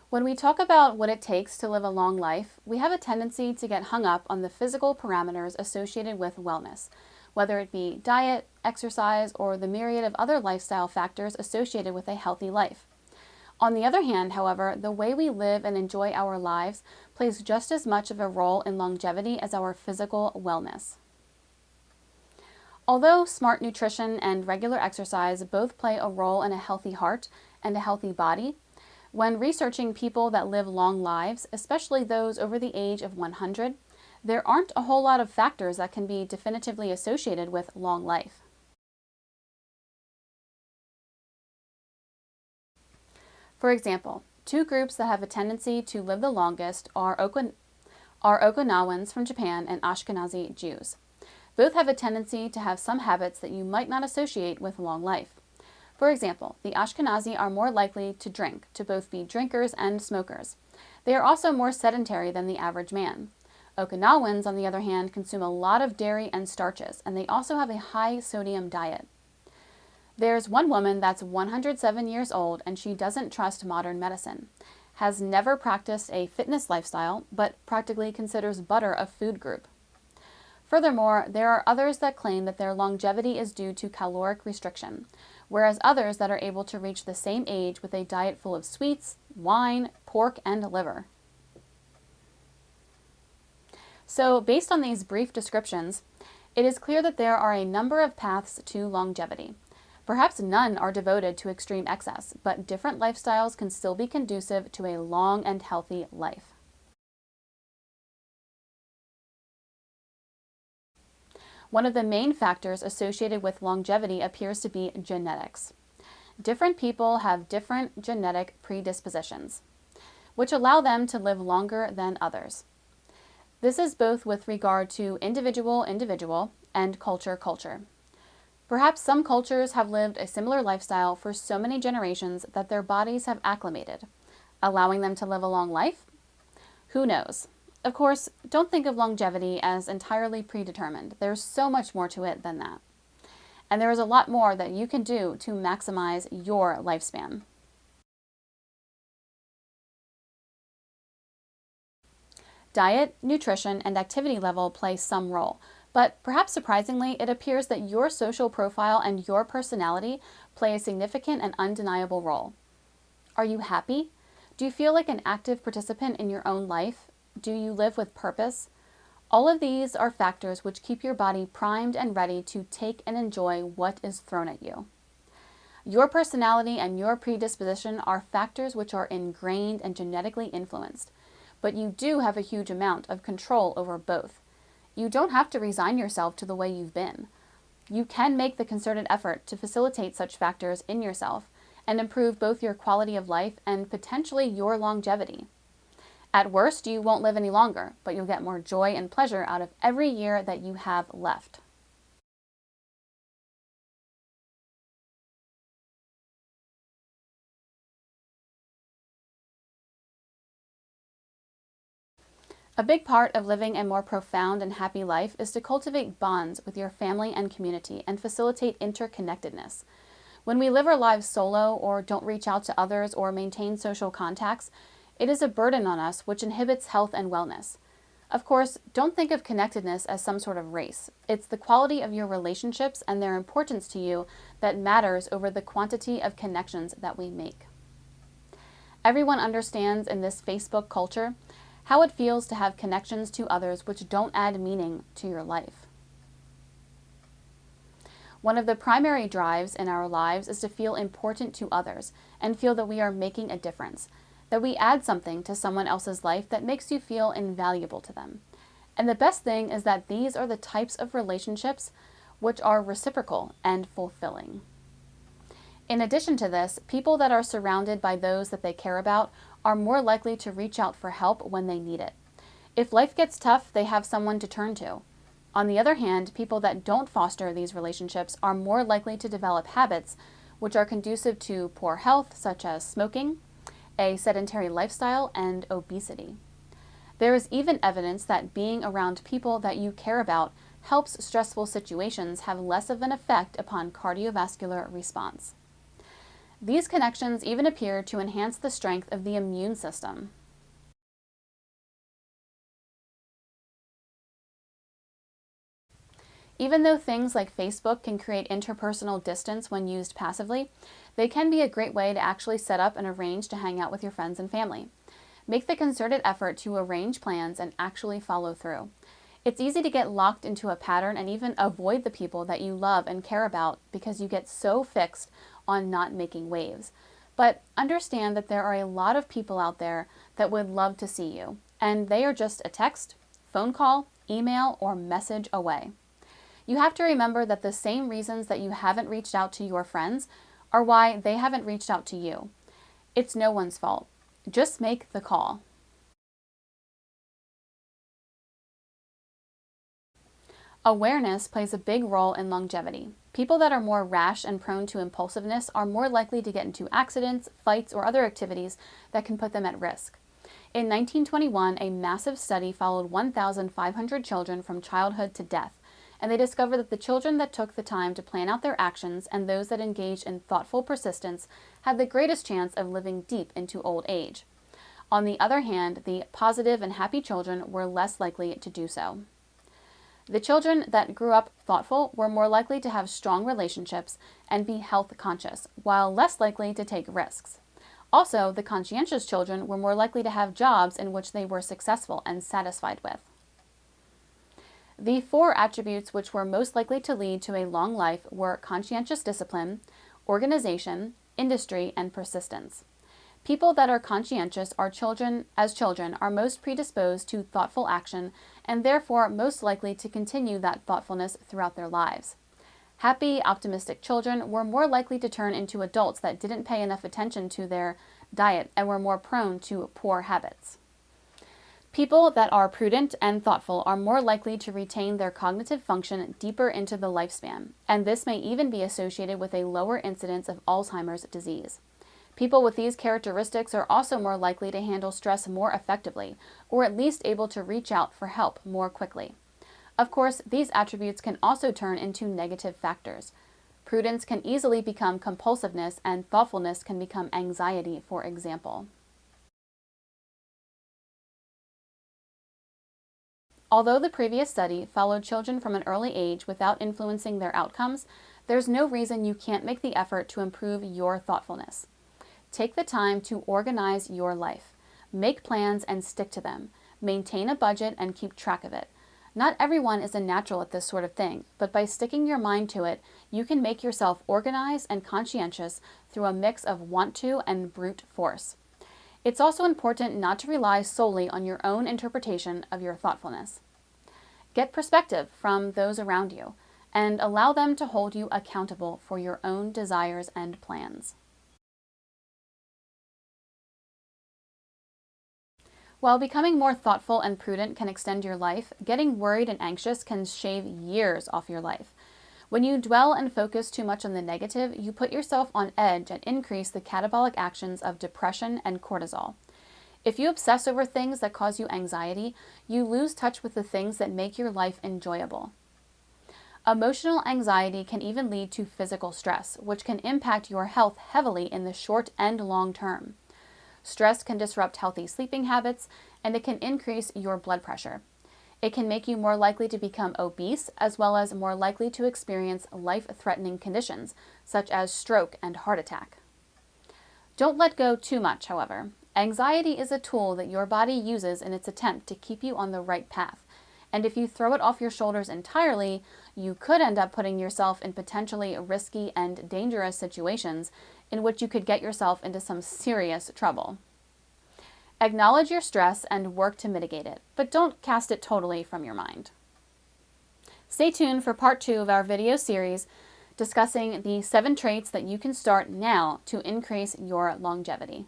When we talk about what it takes to live a long life, we have a tendency to get hung up on the physical parameters associated with wellness, whether it be diet, exercise, or the myriad of other lifestyle factors associated with a healthy life. On the other hand, however, the way we live and enjoy our lives plays just as much of a role in longevity as our physical wellness. Although smart nutrition and regular exercise both play a role in a healthy heart and a healthy body, when researching people that live long lives, especially those over the age of 100, there aren't a whole lot of factors that can be definitively associated with long life. For example, two groups that have a tendency to live the longest are Okinawans from Japan and Ashkenazi Jews. Both have a tendency to have some habits that you might not associate with long life. For example, the Ashkenazi are more likely to drink, to both be drinkers and smokers. They are also more sedentary than the average man. Okinawans, on the other hand, consume a lot of dairy and starches, and they also have a high sodium diet. There's one woman that's 107 years old and she doesn't trust modern medicine, has never practiced a fitness lifestyle, but practically considers butter a food group. Furthermore, there are others that claim that their longevity is due to caloric restriction, whereas others that are able to reach the same age with a diet full of sweets, wine, pork, and liver. So, based on these brief descriptions, it is clear that there are a number of paths to longevity. Perhaps none are devoted to extreme excess, but different lifestyles can still be conducive to a long and healthy life. One of the main factors associated with longevity appears to be genetics. Different people have different genetic predispositions, which allow them to live longer than others. This is both with regard to individual and culture. Perhaps some cultures have lived a similar lifestyle for so many generations that their bodies have acclimated, allowing them to live a long life? Who knows? Of course, don't think of longevity as entirely predetermined. There's so much more to it than that. And there is a lot more that you can do to maximize your lifespan. Diet, nutrition, and activity level play some role, but perhaps surprisingly, it appears that your social profile and your personality play a significant and undeniable role. Are you happy? Do you feel like an active participant in your own life? Do you live with purpose? All of these are factors which keep your body primed and ready to take and enjoy what is thrown at you. Your personality and your predisposition are factors which are ingrained and genetically influenced, but you do have a huge amount of control over both. You don't have to resign yourself to the way you've been. You can make the concerted effort to facilitate such factors in yourself and improve both your quality of life and potentially your longevity. At worst, you won't live any longer, but you'll get more joy and pleasure out of every year that you have left. A big part of living a more profound and happy life is to cultivate bonds with your family and community and facilitate interconnectedness. When we live our lives solo or don't reach out to others or maintain social contacts, it is a burden on us which inhibits health and wellness. Of course, don't think of connectedness as some sort of race. It's the quality of your relationships and their importance to you that matters over the quantity of connections that we make. Everyone understands in this Facebook culture how it feels to have connections to others which don't add meaning to your life. One of the primary drives in our lives is to feel important to others and feel that we are making a difference, that we add something to someone else's life that makes you feel invaluable to them. And the best thing is that these are the types of relationships which are reciprocal and fulfilling. In addition to this, people that are surrounded by those that they care about are more likely to reach out for help when they need it. If life gets tough, they have someone to turn to. On the other hand, people that don't foster these relationships are more likely to develop habits which are conducive to poor health, such as smoking, a sedentary lifestyle, and obesity. There is even evidence that being around people that you care about helps stressful situations have less of an effect upon cardiovascular response. These connections even appear to enhance the strength of the immune system. Even though things like Facebook can create interpersonal distance when used passively, they can be a great way to actually set up and arrange to hang out with your friends and family. Make the concerted effort to arrange plans and actually follow through. It's easy to get locked into a pattern and even avoid the people that you love and care about because you get so fixed on not making waves. But understand that there are a lot of people out there that would love to see you, and they are just a text, phone call, email, or message away. You have to remember that the same reasons that you haven't reached out to your friends are why they haven't reached out to you. It's no one's fault. Just make the call. Awareness plays a big role in longevity. People that are more rash and prone to impulsiveness are more likely to get into accidents, fights, or other activities that can put them at risk. In 1921, a massive study followed 1,500 children from childhood to death, and they discovered that the children that took the time to plan out their actions and those that engaged in thoughtful persistence had the greatest chance of living deep into old age. On the other hand, the positive and happy children were less likely to do so. The children that grew up thoughtful were more likely to have strong relationships and be health conscious, while less likely to take risks. Also, the conscientious children were more likely to have jobs in which they were successful and satisfied with. The 4 attributes which were most likely to lead to a long life were conscientious discipline, organization, industry, and persistence. People that are conscientious are children are most predisposed to thoughtful action and therefore most likely to continue that thoughtfulness throughout their lives. Happy, optimistic children were more likely to turn into adults that didn't pay enough attention to their diet and were more prone to poor habits. People that are prudent and thoughtful are more likely to retain their cognitive function deeper into the lifespan, and this may even be associated with a lower incidence of Alzheimer's disease. People with these characteristics are also more likely to handle stress more effectively, or at least able to reach out for help more quickly. Of course, these attributes can also turn into negative factors. Prudence can easily become compulsiveness, and thoughtfulness can become anxiety, for example. Although the previous study followed children from an early age without influencing their outcomes, there's no reason you can't make the effort to improve your thoughtfulness. Take the time to organize your life. Make plans and stick to them. Maintain a budget and keep track of it. Not everyone is a natural at this sort of thing, but by sticking your mind to it, you can make yourself organized and conscientious through a mix of want to and brute force. It's also important not to rely solely on your own interpretation of your thoughtfulness. Get perspective from those around you and allow them to hold you accountable for your own desires and plans. While becoming more thoughtful and prudent can extend your life, getting worried and anxious can shave years off your life. When you dwell and focus too much on the negative, you put yourself on edge and increase the catabolic actions of depression and cortisol. If you obsess over things that cause you anxiety, you lose touch with the things that make your life enjoyable. Emotional anxiety can even lead to physical stress, which can impact your health heavily in the short and long term. Stress can disrupt healthy sleeping habits, and it can increase your blood pressure. It can make you more likely to become obese, as well as more likely to experience life-threatening conditions, such as stroke and heart attack. Don't let go too much, however. Anxiety is a tool that your body uses in its attempt to keep you on the right path. And if you throw it off your shoulders entirely, you could end up putting yourself in potentially risky and dangerous situations in which you could get yourself into some serious trouble. Acknowledge your stress and work to mitigate it, but don't cast it totally from your mind. Stay tuned for part 2 of our video series discussing the 7 traits that you can start now to increase your longevity.